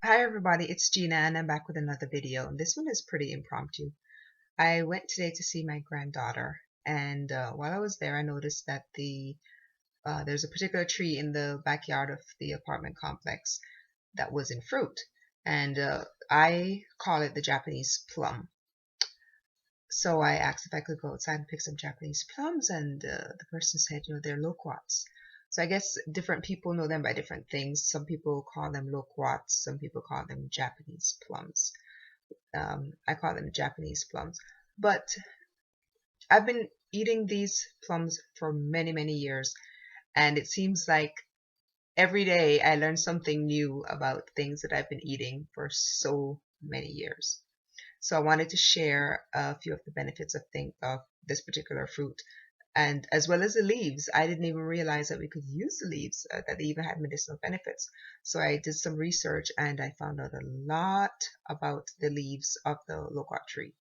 Hi everybody, it's Gina and I'm back with another video. This one is pretty impromptu. I went today to see my granddaughter and while I was there I noticed that there's a particular tree in the backyard of the apartment complex that was in fruit, and I call it the Japanese plum. So I asked if I could go outside and pick some Japanese plums, and the person said, they're loquats. So I guess different people know them by different things. Some people call them loquats, some people call them Japanese plums. I call them Japanese plums. But I've been eating these plums for many, many years, and it seems like every day I learn something new about things that I've been eating for so many years. So I wanted to share a few of the benefits of this particular fruit, and as well as the leaves. I didn't even realize that we could use the leaves, that they even had medicinal benefits. So I did some research and I found out a lot about the leaves of the loquat tree.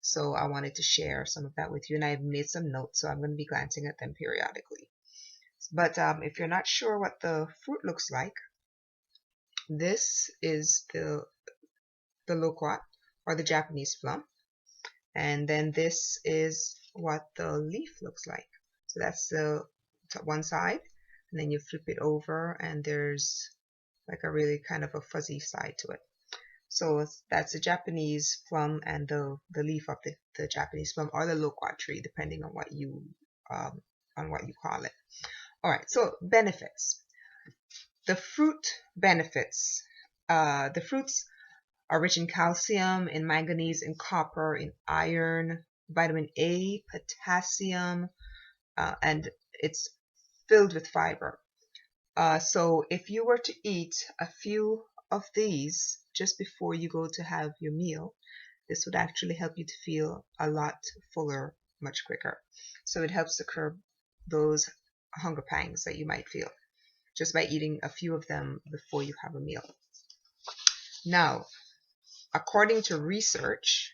So I wanted to share some of that with you, and I've made some notes, so I'm going to be glancing at them periodically. But if you're not sure what the fruit looks like, this is the loquat, or the Japanese plum, and then this is what the leaf looks like. So that's the one side, and then you flip it over and there's like a really kind of a fuzzy side to it. So that's the Japanese plum and the leaf of the Japanese plum, or the loquat tree, depending on what you call it. All right, so benefits. The fruit benefits. The fruits are rich in calcium, in manganese, in copper, in iron, vitamin A, potassium, and it's filled with fiber. So if you were to eat a few of these just before you go to have your meal, this would actually help you to feel a lot fuller much quicker. So it helps to curb those hunger pangs that you might feel just by eating a few of them before you have a meal. Now, according to research,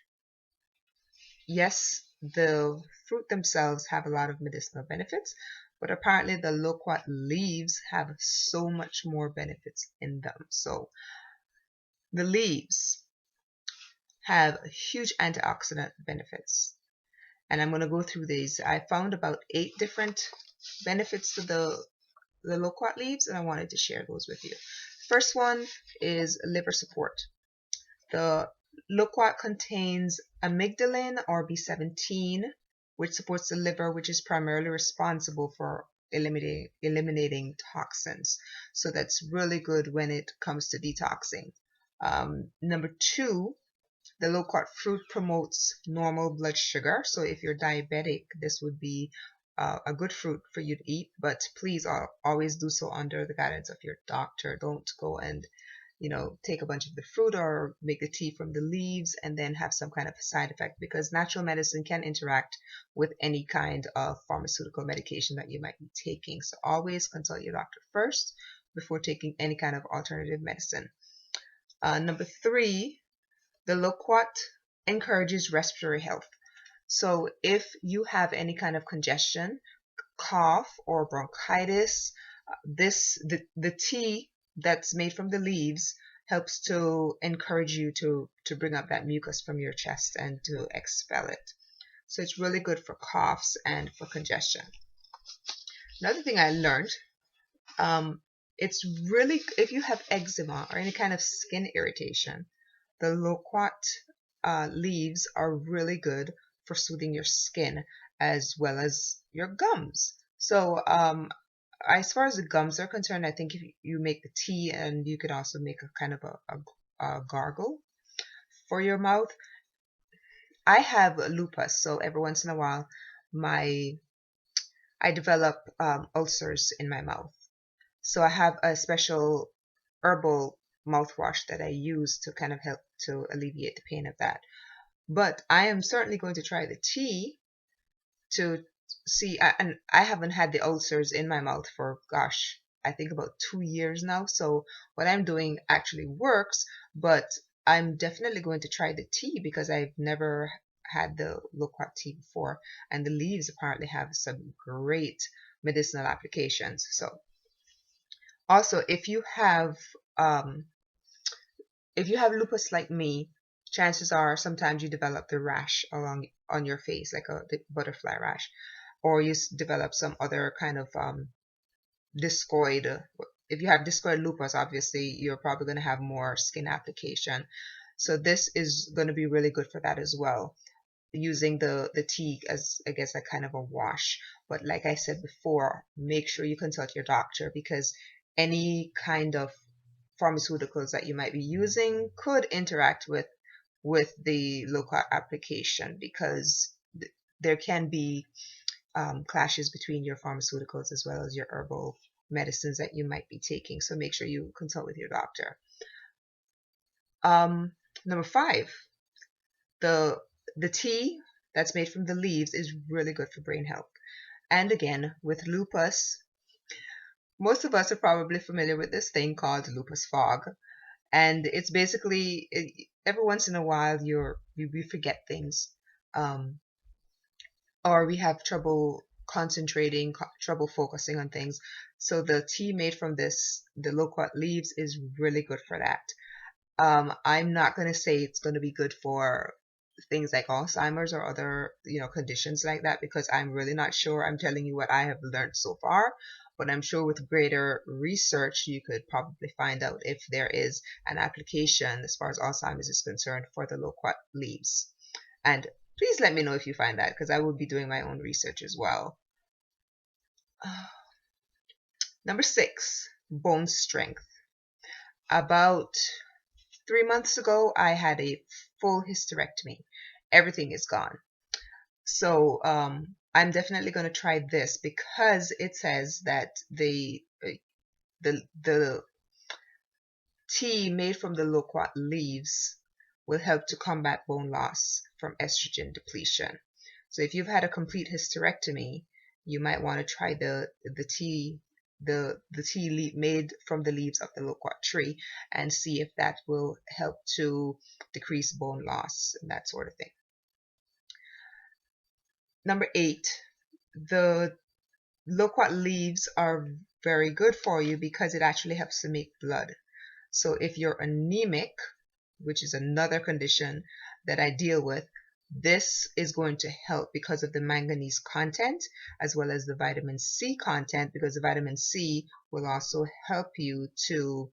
yes, the fruit themselves have a lot of medicinal benefits, but apparently the loquat leaves have so much more benefits in them. So the leaves have huge antioxidant benefits, and I'm going to go through these. I found about 8 different benefits to the loquat leaves, and I wanted to share those with you. First one is liver support. The loquat contains amygdalin, or B17, which supports the liver, which is primarily responsible for eliminating toxins. So that's really good when it comes to detoxing. Number 2, the loquat fruit promotes normal blood sugar. So if you're diabetic, this would be a good fruit for you to eat, but please always do so under the guidance of your doctor. Don't go and take a bunch of the fruit or make the tea from the leaves and then have some kind of side effect, because natural medicine can interact with any kind of pharmaceutical medication that you might be taking. So always consult your doctor first before taking any kind of alternative medicine. Number 3, the loquat encourages respiratory health. So if you have any kind of congestion, cough, or bronchitis, the tea that's made from the leaves helps to encourage you to bring up that mucus from your chest and to expel it. So it's really good for coughs and for congestion. Another thing I learned, it's really, if you have eczema or any kind of skin irritation, the loquat leaves are really good for soothing your skin as well as your gums. So as far as the gums are concerned, I think if you make the tea, and you could also make a kind of a gargle for your mouth. I have lupus, so every once in a while I develop ulcers in my mouth. So I have a special herbal mouthwash that I use to kind of help to alleviate the pain of that. But I am certainly going to try the tea to see, and I haven't had the ulcers in my mouth for, gosh, I think about 2 years now. So what I'm doing actually works, but I'm definitely going to try the tea because I've never had the loquat tea before, and the leaves apparently have some great medicinal applications. So also, if you have if you have lupus like me, chances are sometimes you develop the rash along on your face, like the butterfly rash, or you develop some other kind of discoid. If you have discoid lupus, obviously you're probably going to have more skin application. So this is going to be really good for that as well, using the tea as, I guess, a kind of a wash. But like I said before, make sure you consult your doctor, because any kind of pharmaceuticals that you might be using could interact with the Loquat application, because there can be clashes between your pharmaceuticals as well as your herbal medicines that you might be taking. So make sure you consult with your doctor. Number 5, the tea that's made from the leaves is really good for brain health. And again, with lupus, most of us are probably familiar with this thing called lupus fog. And it's basically, every once in a while we forget things, or we have trouble concentrating, trouble focusing on things. So the tea made from the loquat leaves is really good for that. I'm not going to say it's going to be good for things like Alzheimer's or other, conditions like that, because I'm really not sure. I'm telling you what I have learned so far, but I'm sure with greater research, you could probably find out if there is an application as far as Alzheimer's is concerned for the loquat leaves. And please let me know if you find that, because I will be doing my own research as well. Number 6, bone strength. About 3 months ago, I had a full hysterectomy. Everything is gone. So I'm definitely going to try this, because it says that the tea made from the loquat leaves will help to combat bone loss from estrogen depletion. So if you've had a complete hysterectomy, you might want to try the tea made from the leaves of the loquat tree, and see if that will help to decrease bone loss and that sort of thing. Number 8, the loquat leaves are very good for you because it actually helps to make blood. So if you're anemic, which is another condition that I deal with, this is going to help because of the manganese content as well as the vitamin C content, because the vitamin C will also help you to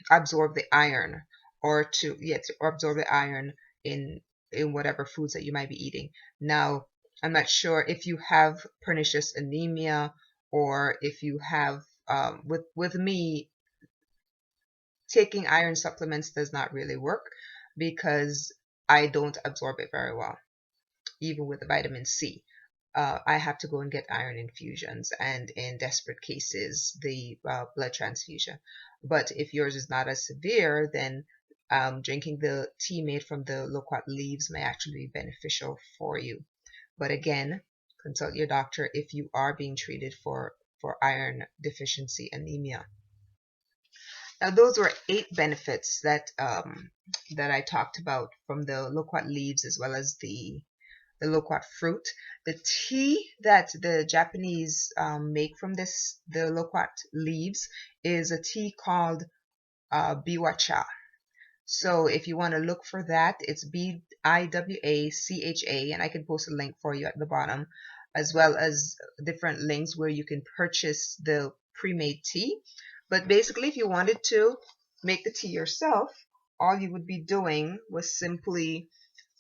absorb the iron, or to absorb the iron in whatever foods that you might be eating. Now, I'm not sure if you have pernicious anemia, or if you have with me, taking iron supplements does not really work, because I don't absorb it very well, even with the vitamin C. I have to go and get iron infusions, and in desperate cases, the blood transfusion. But if yours is not as severe, then drinking the tea made from the loquat leaves may actually be beneficial for you. But again, consult your doctor if you are being treated for iron deficiency anemia. Now, those were 8 benefits that I talked about from the loquat leaves as well as the loquat fruit. The tea that the Japanese make from the loquat leaves is a tea called biwacha. So if you want to look for that, it's biwacha, and I can post a link for you at the bottom, as well as different links where you can purchase the pre-made tea. But basically, if you wanted to make the tea yourself, all you would be doing was simply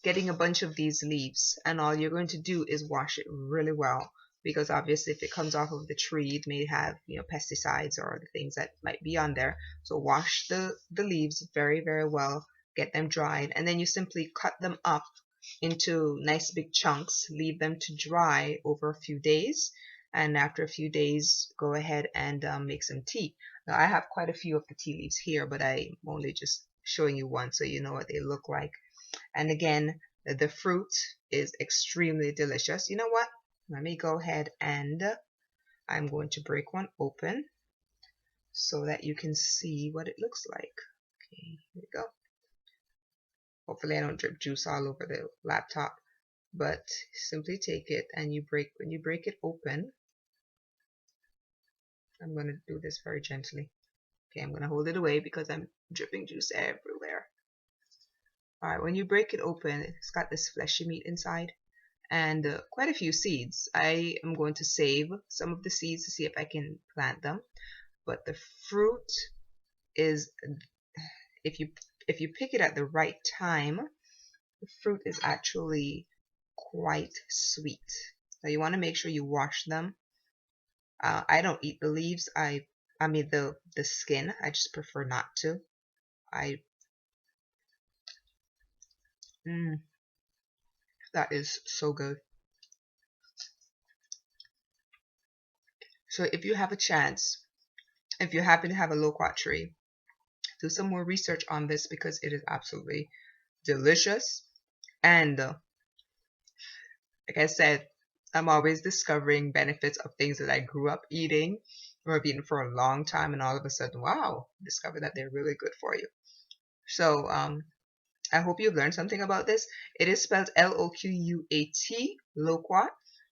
getting a bunch of these leaves, and all you're going to do is wash it really well, because obviously if it comes off of the tree, it may have pesticides or other things that might be on there. So wash the leaves very, very well, get them dried, and then you simply cut them up into nice big chunks, leave them to dry over a few days, and after a few days, go ahead and make some tea. Now, I have quite a few of the tea leaves here, but I'm only just showing you one so you know what they look like. And again, the fruit is extremely delicious. You know what? Let me go ahead and I'm going to break one open so that you can see what it looks like. Okay, here we go. Hopefully I don't drip juice all over the laptop, but simply take it and when you break it open, I'm going to do this very gently. Okay, I'm going to hold it away because I'm dripping juice everywhere. Alright, when you break it open, it's got this fleshy meat inside and quite a few seeds. I am going to save some of the seeds to see if I can plant them. But the fruit is, if you pick it at the right time, the fruit is actually quite sweet. So you want to make sure you wash them. I don't eat the leaves. I mean the skin. I just prefer not to. I that is so good. So if you have a chance, if you happen to have a loquat tree, do some more research on this because it is absolutely delicious. And like I said, I'm always discovering benefits of things that I grew up eating or have eaten for a long time, and all of a sudden, wow, discover that they're really good for you. So I hope you've learned something about this. It is spelled Loquat, loquat,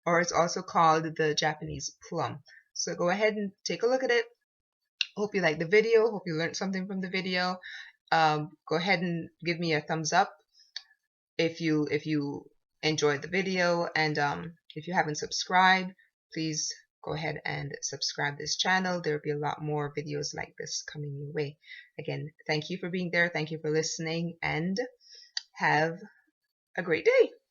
or it's also called the Japanese plum. So go ahead and take a look at it. Hope you liked the video. Hope you learned something from the video. Go ahead and give me a thumbs up if you enjoyed the video, and if you haven't subscribed, please go ahead and subscribe this channel. There'll be a lot more videos like this coming your way. Again, thank you for being there, thank you for listening, and have a great day.